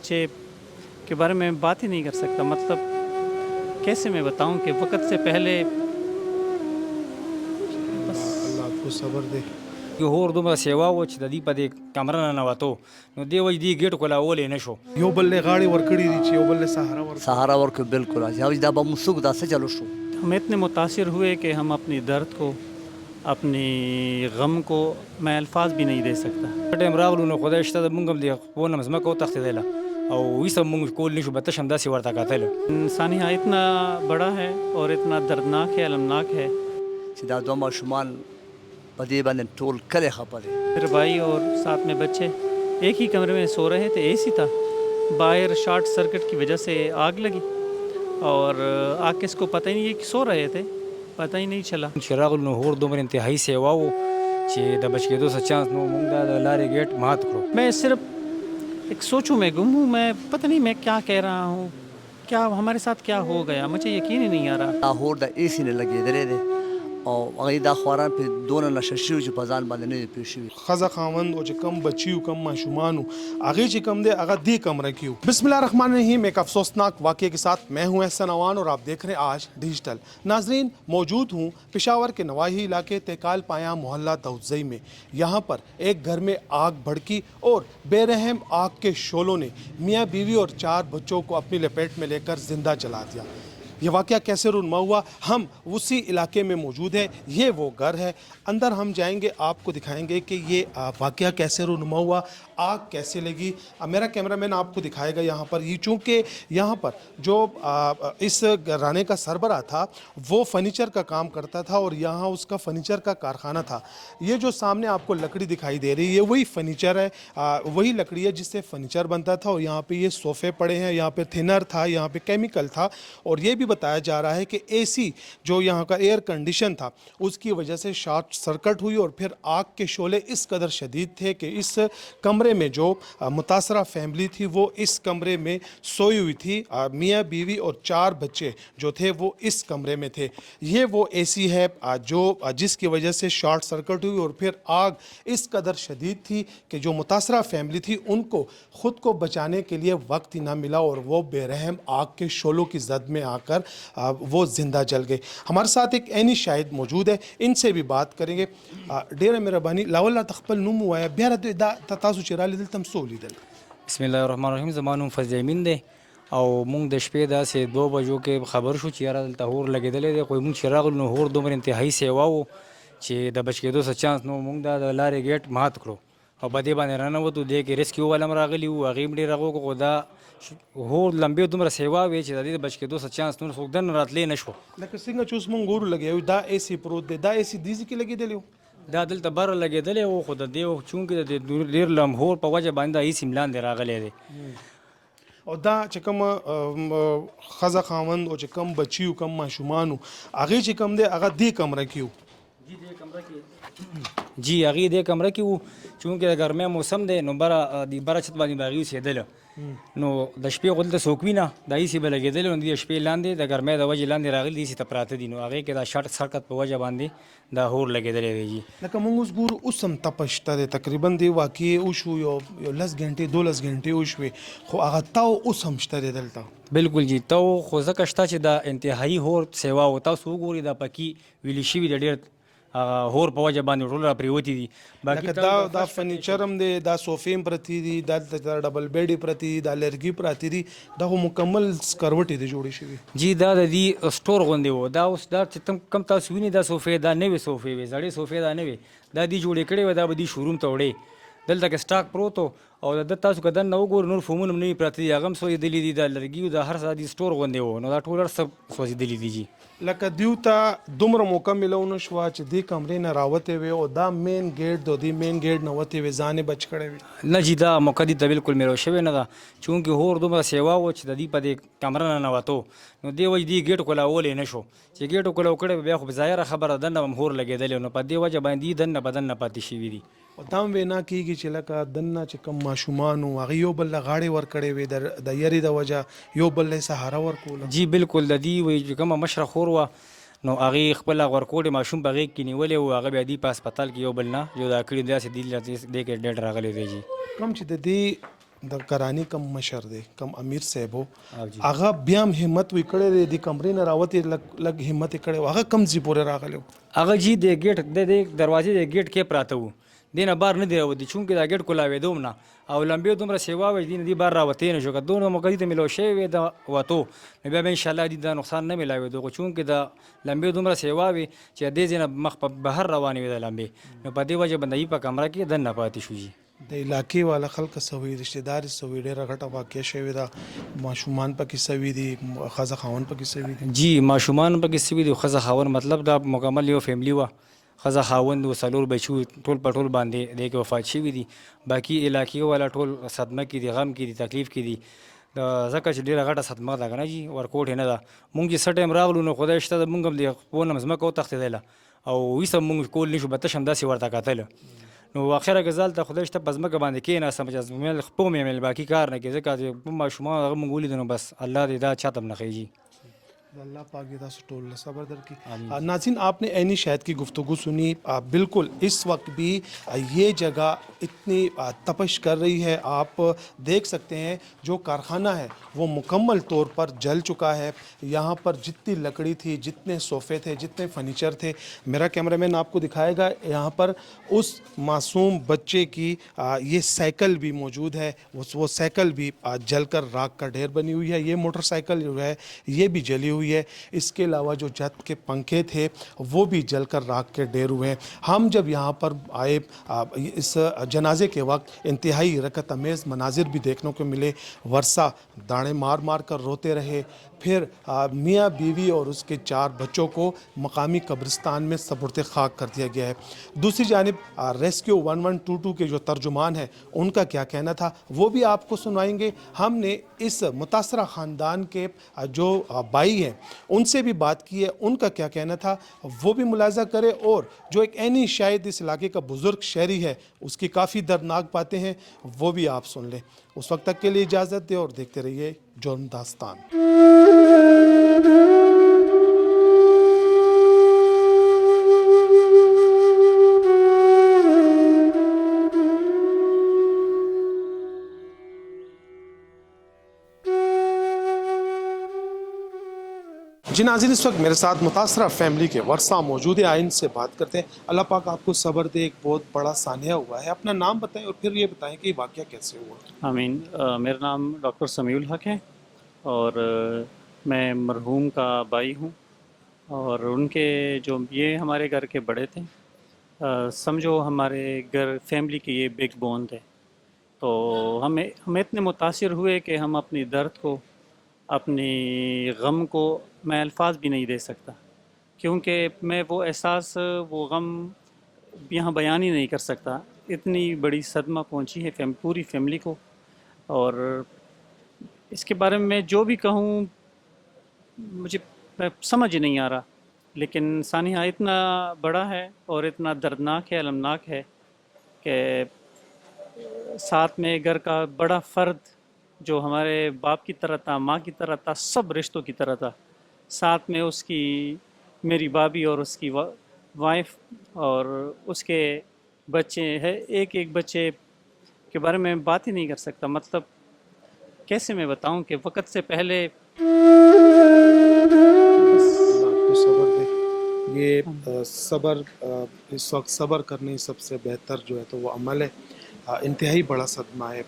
بچے کے بارے میں بات ہی نہیں کر سکتا. مطلب کیسے میں بتاؤں کہ وقت سے پہلے بس الله آپ کو صبر دے. یو هور دومره سیوا و چې د دې په دې کمره نه ننوتو نو دې وجې دې ګیټ کولاولی نه شو. یو بل له غاړې ورکړي دي چې یو بل له سهارا ورکړي. سہارا ورک بالکل آج دا به مسوک دا سے چلو شو. ہم اتنے متاثر ہوئے کہ ہم اپنی درد کو اپنی غم کو میں الفاظ بھی نہیں دے سکتا. ټایم راغلو نو خدای شته د مونږ هم د خپل نه مځمکه وتښتېدله او هېڅ هم مونږ کول نه شو، به تش همداسې ورته کتل. سانحہ اتنا بڑا ہے اور اتنا دردناک ہے، المناک ہے. چې دا دوه ماشومان په دې باندې ټول کلی خفه دی. میرے بھائی اور ساتھ میں بچے ایک ہی کمرے میں سو رہے تھے، اے سی تھا، باہر شارٹ سرکٹ کی وجہ سے آگ لگی اور آگ کس کو پتہ ہی نہیں، یہ سو رہے تھے، پتہ ہی نہیں چلا. چې راغلو نو هور دومره انتهایي سیوا و چې د بچ کېدو څه چانس نو مونږ دا د لارې ګیټ مات کړو. میں صرف ایک سوچوں میں گم ہوں، میں پتہ نہیں میں کیا کہہ رہا ہوں، کیا ہمارے ساتھ کیا ہو گیا، مجھے یقین ہی نہیں آ رہا. دا هور د اے سی نه لګېدلی دی او هغې دا خواران پرې دونه نشه شوي چې په ځان باندې نه دي پوه شوي. خزه خاوند او چې کم بچی او کم ماشومان هغه چې کم دے هغه دې کمره کیو. بسم اللہ الرحمن الرحیم. ایک افسوسناک واقعے کے ساتھ میں ہوں احسن اوان اور آپ دیکھ رہے ہیں آج ڈیجیٹل. ناظرین موجود ہوں پشاور کے نواحی علاقے تہکال پایاں محلہ داؤدزئی میں. یہاں پر ایک گھر میں آگ بھڑکی اور بے رحم آگ کے شعلوں نے میاں بیوی اور 4 بچوں کو اپنی لپیٹ میں لے کر زندہ جلا دیا. یہ واقعہ کیسے رونما ہوا، ہم اسی علاقے میں موجود ہیں. یہ وہ گھر ہے، اندر ہم جائیں گے، آپ کو دکھائیں گے کہ یہ واقعہ کیسے رونما ہوا، آگ کیسے لگی. میرا کیمرہ مین آپ کو دکھائے گا یہاں پر. یہ چونکہ یہاں پر جو اس گھرانے کا سربراہ تھا وہ فرنیچر کا کام کرتا تھا اور یہاں اس کا فرنیچر کا کارخانہ تھا. یہ جو سامنے آپ کو لکڑی دکھائی دے رہی ہے وہی فرنیچر ہے، وہی لکڑی ہے جس سے فرنیچر بنتا تھا. اور یہاں پہ یہ صوفے پڑے ہیں، یہاں پہ تھنر تھا، یہاں پہ کیمیکل تھا. اور یہ بھی بتایا جا رہا ہے کہ اے سی جو یہاں کا ایئر کنڈیشن تھا اس کی وجہ سے شارٹ سرکٹ ہوئی اور پھر آگ کے شعلے اس قدر شدید تھے کہ اس کمرے میں جو متاثرہ فیملی تھی وہ اس کمرے میں سوئی ہوئی تھی. میاں بیوی اور 4 بچے جو تھے وہ اس کمرے میں تھے. یہ وہ اے سی ہے جو جس کی وجہ سے شارٹ سرکٹ ہوئی اور پھر آگ اس قدر شدید تھی کہ جو متاثرہ فیملی تھی ان کو خود کو بچانے کے لیے وقت ہی نہ ملا اور وہ بے رحم آگ کے شعلوں کی زد میں آ کر وہ زندہ جل گئے. ہمارے ساتھ ایک عینی شاہد موجود ہے، ان سے بھی بات کریں گے. ډیره مهرباني لاول تخپل نوم ووایه، بیا راته دا تاسو چې رالیدل تم څه ولیدل؟ بسم الله الرحمن الرحیم. زما نوم فضل امین دی او مونږ د شپې داسې 2 بجو کې خبر شو چې یاره دلته هور لګېدلی دی. خو مونږ چې راغلو نو هور دومره انتهایي سیوا و چې د بچ کېدو څه چانس نو مونږ دا د لارې ګیټ مات کړو او په دې باندې راننوتو. دې کې ریسکیو والا هم راغلي وو، هغې هم ډېر هغه وکړو. خو دا هور لمبې دومره سیوا وې چې د دې د بچ کېدو څه چانس نور څوک دننه راتلی نه شو. لکه څنګه چې اوس مونږ ګورو لګیا یو دا اے سی پروت دی، دا اے سی دیزي کې لګېدلی و؟ دا دلته بره لګېدلی و خو د دې چونکې د ډېر لمحور په وجه باندې دا هېڅ هم لاندې راغلی دی. او دا چې کوم خزه خاوند او چې کوم بچي او کوم ماشومان و هغې چې کوم دی هغه دې کمره کې و؟ جی هغې دې کمره کې وو. چونکې د ګرمۍ موسم دی نو بره چت باندې به هغې اوسېدله نو د شپې خو دلته څوک وي نه، دا ایسي به لګېدلی نو د شپې لاندې د ګرمۍ د وجې لاندې راغلي د ایسي ته پراته دي. نو هغې کې دا شارټ سرکت په وجه باندې دا هور لګېدلی دی. جی لکه مونږ اوس ګورو اوس هم تپه شته دی، تقریبا دې واقعې وشو یو 10 غنټې 12 غنټې وشوې خو هغه تاو اوس هم شته دی دلته. بالکل جی تو خو ځکه شته چې دا انتهایي هور سیوا و. تاسو وګورئ دا پکې ویلي شوي د ډېر هور په وجه باندې ټول را پرېوتي دي. لکه دا فرنیچر هم دی، دا صوفې هم پرتې دي، دا ډبل بیډې پرتې دي، دا لرګي پراته دي، دا خو مکمل سکروټې دي جوړې شوي. جی دا د دې سټور غوندې و. دا اوس دا چې کم تاسو وینئ دا صوفې دا نوې صوفې وې، زړې صوفې دا نه وې، دا دې جوړې کړې وې، دا به دې شوروم ته وړې. دلته کې سټاک پروت و او د تاسو که دننه وګورئ نور فومونه هم نوي پراته دي، هغه هم سوځېدلي دي، دا لرګي و، دا هر څه دې سټور غوندې و. نو دا ټول هر څه سوځېدلي دي. جی لکه دیو ته دومره موقع میلونه شوه چې دې کمرې نه راوتې وې او دا مین ګیټ د دې مین ګیټ نه وتې وې، ځان یې بچ کړی وې؟ نه جی دا موقع دې ته بالکل میلاو شوې نه ده. چونکې هور دومره سیوا و چې د دې په دې کمره نه ننوتو نو دې وجې دې ګیټ کولاولی نه شو. چې ګیټ کولاو کړی بیا خو ظاهره خبره دننه هم هور لګېدلی نو په دې وجه باندې دننه په دننه پاتې شوي دي. او دا هم وینا کېږي چې لکه دننه چې کوم ماشومان و هغې یو بل له غاړې ورکړې وې د یرې د وجه، یو بل له سهاره ورکوله. جی بالکل د دې وایي چې کومه مشره خور وه نو هغې خپل غورکوړې ماشوم په غېږ کې نیولی و، هغه بیا دې په هسپتال کې یو بل نه جدا کړي، داسې دې کې ډېډ راغلی دی. جی کوم چې د دې د کرانی کم مشر دی کم امیر صاحب وو او جی هغه بیا هم همت وی کړی دی د کمرې نه راوتې لږ همت یې کړی و هغه کم ځای پورې راغلی و هغه جی د گیټ د دروازې د گیټ کې پراته وو دینه بار نه دی راوتی چونکې دا گیټ کولاوېدو نه او لمبې دومره سیوا وي دین دی بار راوتې نه شو که دونه موقع دي ته ملو شوی وي د وتو نو بیا به انشاءالله دې دا نقصان نه ملاوېدو خو چونکې د لمبې دومره سیوا وي چې دې ځای نه مخ په بهر روانې وي د لمبې نو په دې وجه بندګي په کمره کې دننه پاتې شو جي د علاقې والا خلک سوي رشتہ دار سوي ډېره غټه واقع شوې ده ماشومان پکې سوي دي ښځه خاوند پکې سوي دي جی ماشومان پکې سوي دي ښځه خاوند مطلب دا مکمل یو فیملی وه ښځه خاوند و څلور بچي ټول په ټول باندې دې کې وفات شوي دي باقي علاقې والا ټول صدمه کې دي غم کې دي تکلیف کې دي ځکه چې ډېره غټه صدمه ده که نه جي ورکوټ یې نه ده مونږ چې څه ټایم راغلو نو خدای شته د مونږ هم د خپل نه ځمکه وتښتېدله او هېڅ هم مونږ کول نه شو به تش هم داسې ورته کتله نو اخره کې ځالته خدای شته په ځمکه باندې کېناستم چې مېل خپل مې مېل باقي کار نه کې ځکه چې ماشومان هغه مونږ ولیدو نو بس الله دې دا چاته هم نه خیږي اللہ پاک یہ سٹول صبر در کی ناظرین آپ نے عینی شہد کی گفتگو سنی بالکل اس وقت بھی یہ جگہ اتنی تپش کر رہی ہے آپ دیکھ سکتے ہیں جو کارخانہ ہے وہ مکمل طور پر جل چکا ہے یہاں پر جتنی لکڑی تھی جتنے صوفے تھے جتنے فرنیچر تھے میرا کیمرہ مین آپ کو دکھائے گا یہاں پر اس معصوم بچے کی یہ سائیکل بھی موجود ہے وہ سائیکل بھی جل کر راکھ کا ڈھیر بنی ہوئی ہے یہ موٹر سائیکل جو ہے یہ بھی جلی ہوئی ہے اس کے علاوہ جو چھت کے پنکھے تھے وہ بھی جل کر راکھ کے ڈھیر ہوئے ہیں ہم جب یہاں پر آئے اس جنازے کے وقت انتہائی رکت امیز مناظر بھی دیکھنے کو ملے ورثہ داڑیں مار مار کر روتے رہے پھر میاں بیوی اور اس کے 4 بچوں کو مقامی قبرستان میں سپرد خاک کر دیا گیا ہے دوسری جانب ریسکیو 1122 کے جو ترجمان ہیں ان کا کیا کہنا تھا وہ بھی آپ کو سنوائیں گے ہم نے اس متاثرہ خاندان کے جو بھائی ہیں ان سے بھی بات کی ہے ان کا کیا کہنا تھا وہ بھی ملاحظہ کرے اور جو ایک عینی شاہد اس علاقے کا بزرگ شہری ہے اس کی کافی دردناک باتیں ہیں وہ بھی آپ سن لیں اس وقت تک کے لیے اجازت دیں اور دیکھتے رہیے جرم داستان جی ناظرین اس وقت میرے ساتھ متاثرہ فیملی کے ورثہ موجود ہیں آئین سے بات کرتے ہیں اللہ پاک آپ کو صبر دے ایک بہت بڑا سانحہ ہوا ہے اپنا نام بتائیں اور پھر یہ بتائیں کہ یہ واقعہ کیسے ہوا آمین میرا نام ڈاکٹر سمیع الحق ہے اور میں مرحوم کا بھائی ہوں اور ان کے جو یہ ہمارے گھر کے بڑے تھے سمجھو ہمارے گھر فیملی کے یہ بگ بون تھے تو ہم اتنے متاثر ہوئے کہ ہم اپنی درد کو اپنی غم کو میں الفاظ بھی نہیں دے سکتا کیونکہ میں وہ احساس وہ غم یہاں بیان ہی نہیں کر سکتا اتنی بڑی صدمہ پہنچی ہے پوری فیملی کو اور اس کے بارے میں جو بھی کہوں مجھے سمجھ نہیں آ رہا لیکن سانحہ اتنا بڑا ہے اور اتنا دردناک ہے المناک ہے کہ ساتھ میں گھر کا بڑا فرد جو ہمارے باپ کی طرح تھا ماں کی طرح تھا سب رشتوں کی طرح تھا ساتھ میں اس کی میری بابی اور اس کی وائف اور اس کے بچے ہیں ایک بچے کے بارے میں بات ہی نہیں کر سکتا مطلب کیسے میں بتاؤں کہ وقت سے پہلے صبر دے یہ صبر اس وقت صبر کرنے سب سے بہتر جو ہے تو وہ عمل ہے انتہائی بڑا صدمہ ہے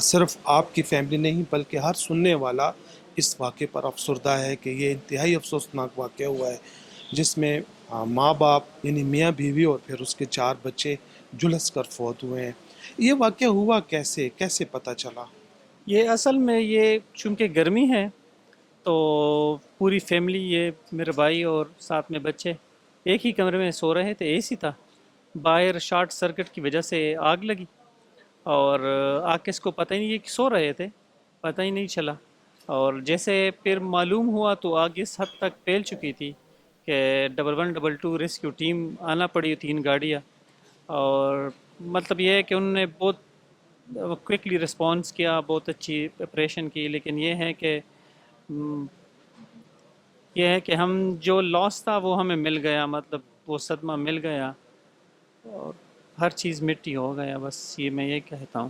صرف آپ کی فیملی نہیں بلکہ ہر سننے والا اس واقعے پر افسردہ ہے کہ یہ انتہائی افسوسناک واقعہ ہوا ہے جس میں ماں باپ یعنی میاں بیوی اور پھر اس کے 4 بچے جھلس کر فوت ہوئے ہیں یہ واقعہ ہوا کیسے پتہ چلا یہ اصل میں یہ چونکہ گرمی ہے تو پوری فیملی یہ میرے بھائی اور ساتھ میں بچے ایک ہی کمرے میں سو رہے تھے اے سی تھا باہر شارٹ سرکٹ کی وجہ سے آگ لگی اور آگ کس کو پتہ ہی نہیں کہ سو رہے تھے پتہ ہی نہیں چلا اور جیسے پھر معلوم ہوا تو آگ اس حد تک پھیل چکی تھی کہ 1122 ریسکیو ٹیم آنا پڑی 3 گاڑیاں اور مطلب یہ ہے کہ انہوں نے بہت کوئکلی رسپانس کیا بہت اچھی آپریشن کی لیکن یہ ہے کہ ہم جو لاس تھا وہ ہمیں مل گیا مطلب وہ صدمہ مل گیا اور ہر چیز مٹی ہو گیا بس یہ میں یہ کہتا ہوں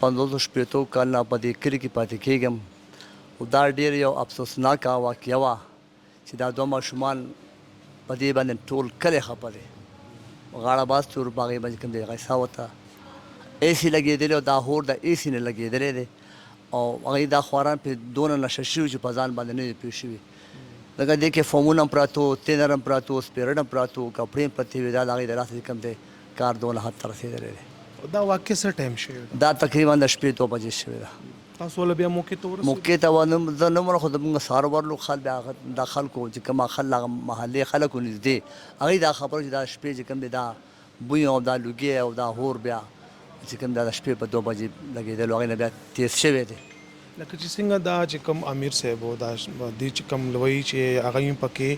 15 شپېتو کال په دې کلي کې پاتې کېږم. دا ډېر یو افسوسناکه واقعه وه چې دا دوه ماشومان په دې باندې ټول کلی خفه دی. غاړه باز تور باغې باندې کوم دی غیسه وته ایسي لګېدلی او دا هور د ایسي نه لګېدلی دی او هغوی دا خواران پرې دونه نشه شوي چې په ځان باندې نه دي پوه شوي. لکه دې کې فومونه هم پراته وو، تینر هم پراته وو، سپېرډ هم پراته وو، کپړې هم پرتې وې. دا د هغوی د لاسه چې کوم دی کار دونه حد ته رسېدلی دی. دا واقع څه ټایم شوی دا تقریبا د شپې 2 بجې شوې ده. تاسو ول بیا موقع ته ورسېدل؟ موقع ته زه نه وم، خو زموږ سهار ورلو خل بیا دا خلکو چې کوم خل هغه محلې خلکو نږدې هغوی دا خبره چې دا شپې چې کوم دی دا بوی او دا لوګي او دا هور بیا چې کوم دا د شپې په 2 بجې لګېدل، هغوی نه بیا تیز شوی دی. لکه چې څنګه دا چې کوم امیر صاحب و دا دې چې کوم لوی چې هغه یې پکې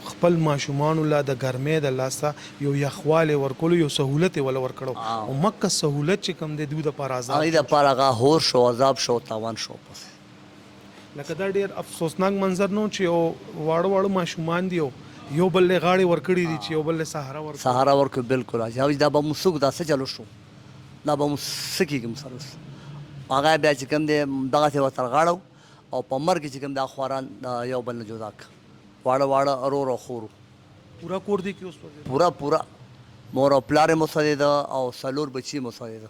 خپل ماشومان له د ګرمۍ د لاسه یو یخواله ورکول یو سہولت ول ورکړو او مکه سہولت چې کوم د دوی د پر آزاد هغوی د پاره هغه هور شو، عذاب شو، تاوان شو. پس لکه دا ډېر افسوسناک منظر نو چې یو واړه واړه ماشومان دی یو بل له غاړې ورکړي دي چې یو بل له سهارا ورکړي. سهارا ورکړو بالکل. هغوی دا به مو څوک دا څه چلو شو، دا به مو څه کېږي مو سره. هغه بیا چې کوم دی دغسې ورته غاړو او په مرګ کې چې کوم دا خواران یو بل نه جدا کړه. واړه واړه ارور او خور پورا کور دی کې اوس پورا مور او پلار یې مسدده او څلور بچي مسدده.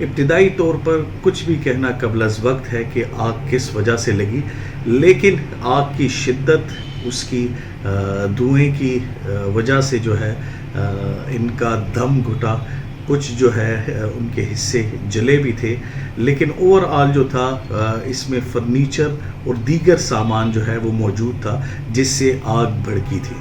ابتدائی طور پر کچھ بھی کہنا قبل از وقت ہے کہ آگ کس وجہ سے لگی، لیکن آگ کی شدت، اس کی دھوئیں کی وجہ سے جو ہے ان کا دم گھٹا، کچھ جو ہے ان کے حصے جلے بھی تھے، لیکن اوور آل جو تھا اس میں فرنیچر اور دیگر سامان جو ہے وہ موجود تھا جس سے آگ بھڑکی تھی۔